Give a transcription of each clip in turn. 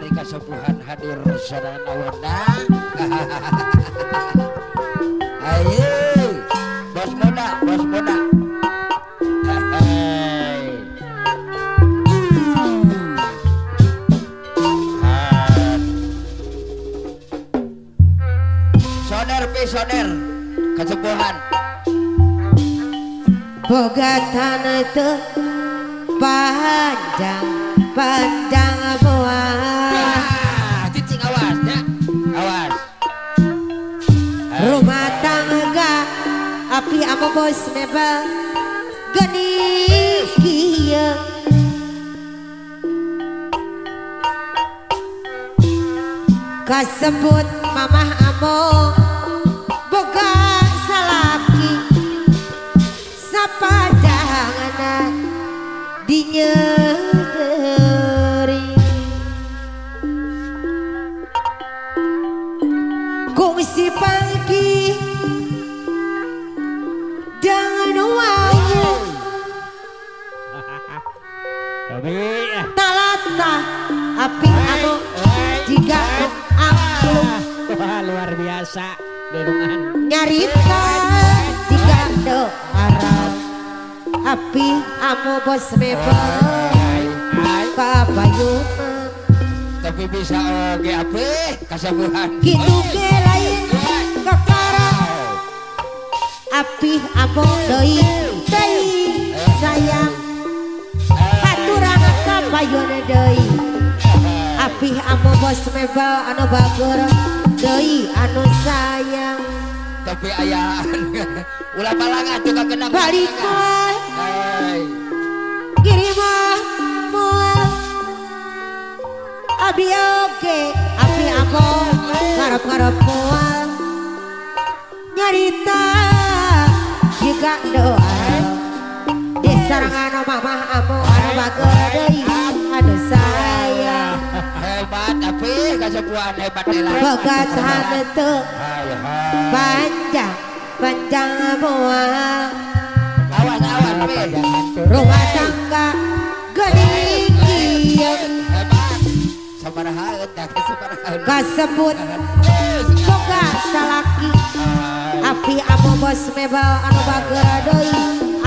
ari kasepuhan hadir sarana wanda. Ayo, bos muda, bos muda. Soder pi soder kasepuhan. Boga tanah itu panjang panjang buah. Cicing awas ya, awas. Rumah tangga api ama bos mebel geni kieu. Kasebut mamah amo boga salaki sapadangana dinyeri kongsi pagi dengan wangi talata api amo jika aku luar biasa denungan nyarita jika do arah api amo bos mebel kapayunan tapi bisa oge ape kasepuhan gitu ge lain kakara api amo deui sayang haturan kapayunan deui api amo bos mebel anu bager deui anu sayang tapi ayaan ulah balangan juga kena balik moal kirim moal abi oge api amo ngarep-ngarep moal nyarita jika doa di sarangan mamah amo anu bager deui anu sayang hebat tapi kasepuhan hebat lah boga tanah teu panjang panjang moal awas awas pi rumah tangga geuning kieu hebat sabaraha eta sabaraha kasebut boga salaki api amo bos mebel anu bager deui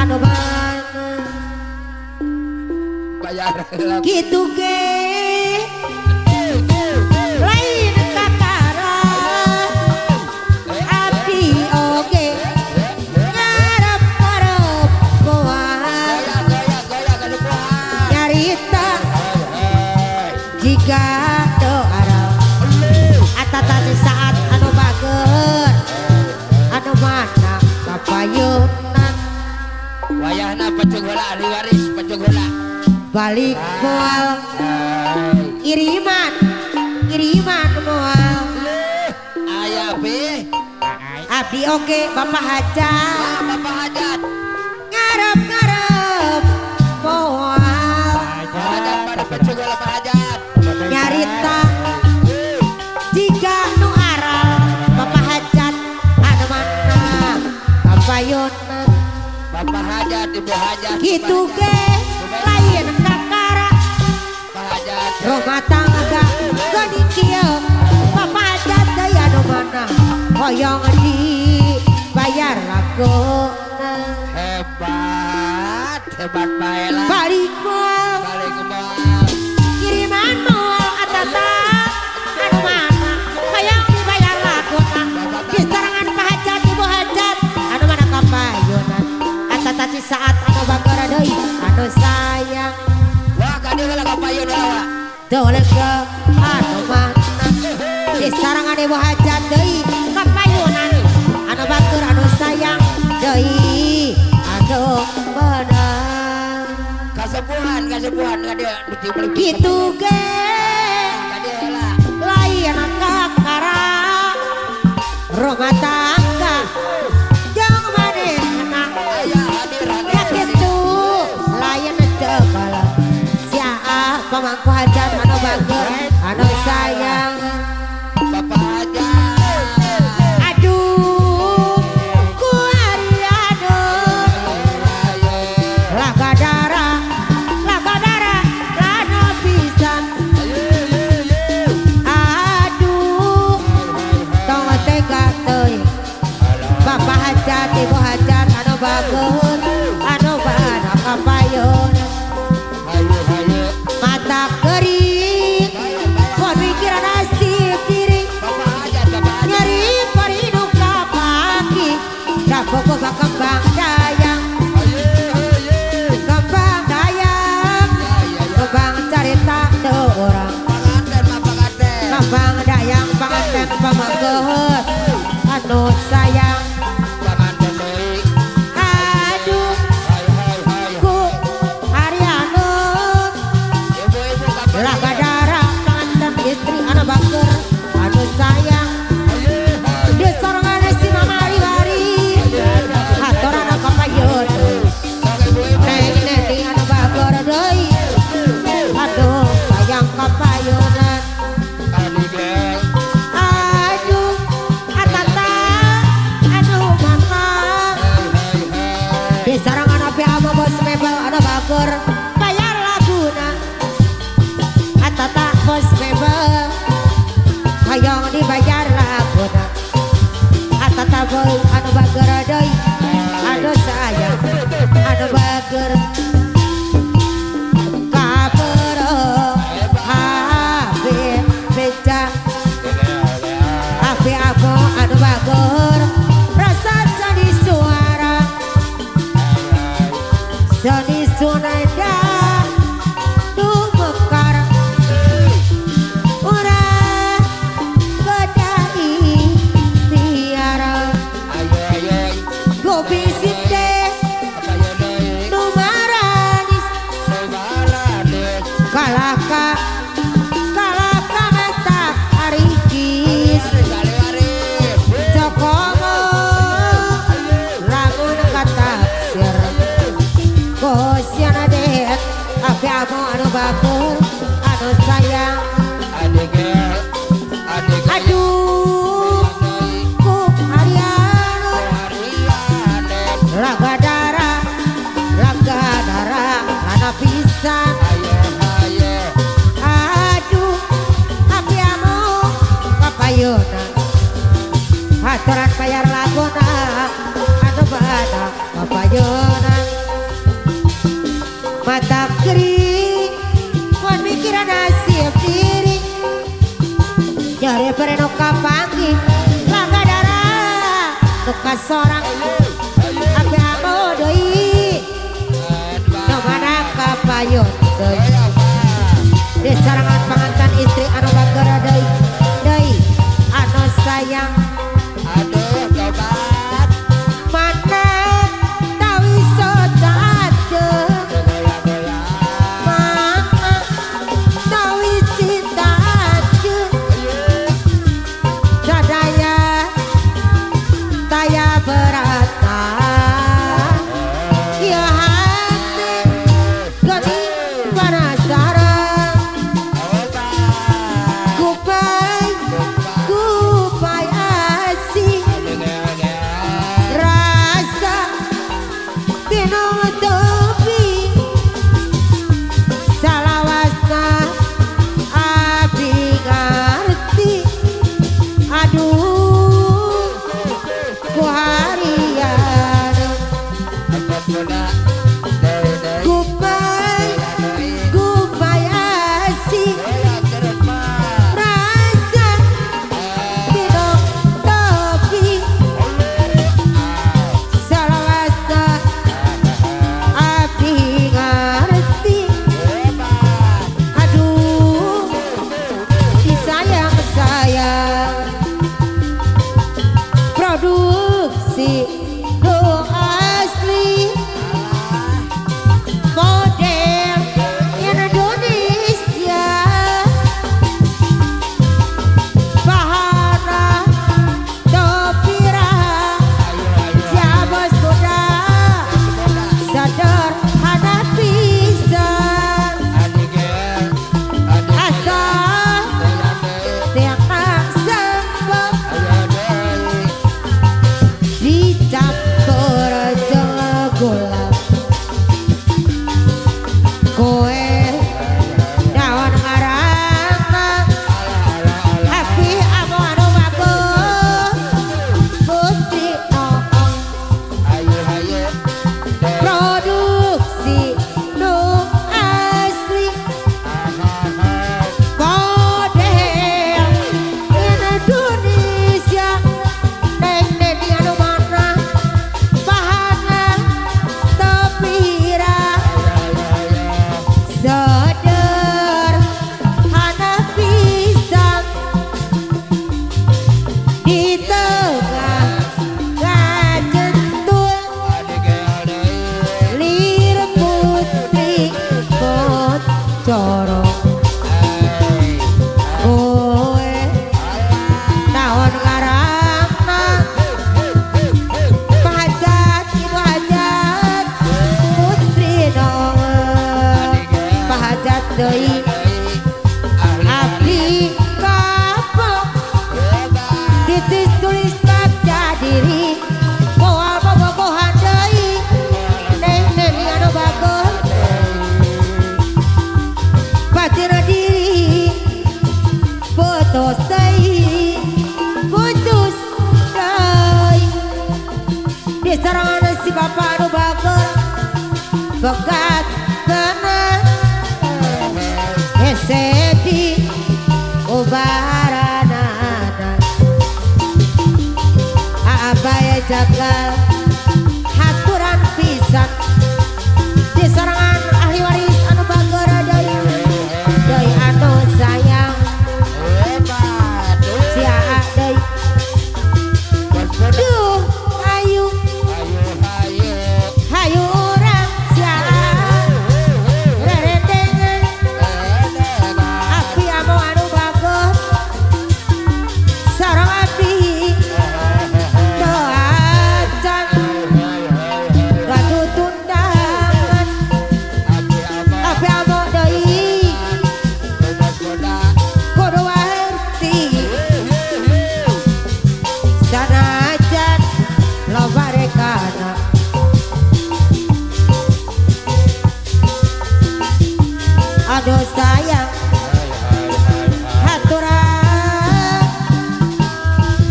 anu mana bayar kitu ge lain kakara api oge ngarep-ngarep moal goyang kasepuhan nyarita jika doa atata saat anu bager anu mana kapayunan wayahna pecuk heula ari waris pecuk heula balik moal kiriman moal aya pi abdi oge bapak hajat bapak hajat ngarep-ngarep moal hajat pada pecuk heula pak hajat nyarita jika nu aral bapak hajat anu mana kapayunan bapak hajat ibu hajat kitu ge lain kakara pak hajat rumah tangga geuning kieu bapak hajat deui anu mana hoyong dibayar lagona hebat bae lah balik moal balik ke bawah kiriman moal atata anu mana hoyong dibayar lagona di sarangan pak hajat ibu hajat anu mana kapayunan atata di saat anu bager deui anu sayang wah kadieu heula kapayun heula dolega anu mana di sarangan ibu hajat deui kapayunan anu bager anu sayang deui anu bener kasepuhan kadieu duci beli kitu ge kadieu heula lain kakara rumah tangga jeung manehna aya hadir ya kitu lain tebal sia pamangku hajat anu bager anu sayang bapak hajat aduh ku ari aduh laga darah lano pisan bagus anu bana kapayun mata kering kon mikiran nasib diri nyari parinu kapaki kapoko bakembang dayang kembang dayang kembang carita orang kembang dayang panganten pamageut anu sayang aduh ku Ariano laga darah panganten istri anu bager anu sayang di sorangan si mama hari aturan kapayun neng anu bager deui aduh sayang kapayunan aduh atata aduh mama di sorangan api ama bos mebel anu bager bayar laguna atata bos mebel hayang dibayar laguna atata boy anu bager deui anu sayang anu bager kabero hape beca api abo anu bager rasa jadi suara jadi sunada nu mekar urang bedai tiara gobi sinde nu maranis kalaka kalaka metak arikis cokomo lamun kataksir kosiana det api amo anu batur anu sayang aduh ku Ariano laga darah ana pisan aduh api amo kapayuna aturan bayar laguna anu bana kapayuna mata kering kon mikiran nasib diri nyari pereno kapangi laga darah nuka sorang api amo doi no mana kapayun doi di sarangan pangantan istri anu bager doi anu sayang aduh tobat mana tawi sodade mana tawi cinta sadaya taya berata ya hati gani penasaran jagal haturan pisan di sorangan ahli waris anu bagara deui anu sayang sia deui duh ayu hayu urang sia rerendengan api amo anu bagus sareng api doacan gatu tundangan api amo deui kudu warti sanajan loba rekana aduh sayang haturan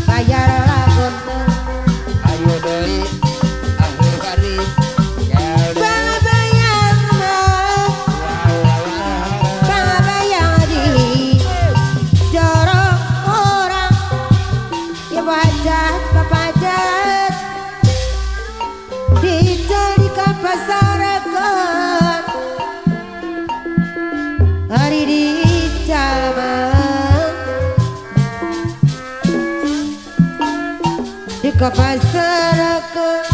bayar lagun ayo deui ahli waris bayang di jorong orang ibu hajat bapak hajat dijadikan pasarekeun hari di jalan di kapasarakeun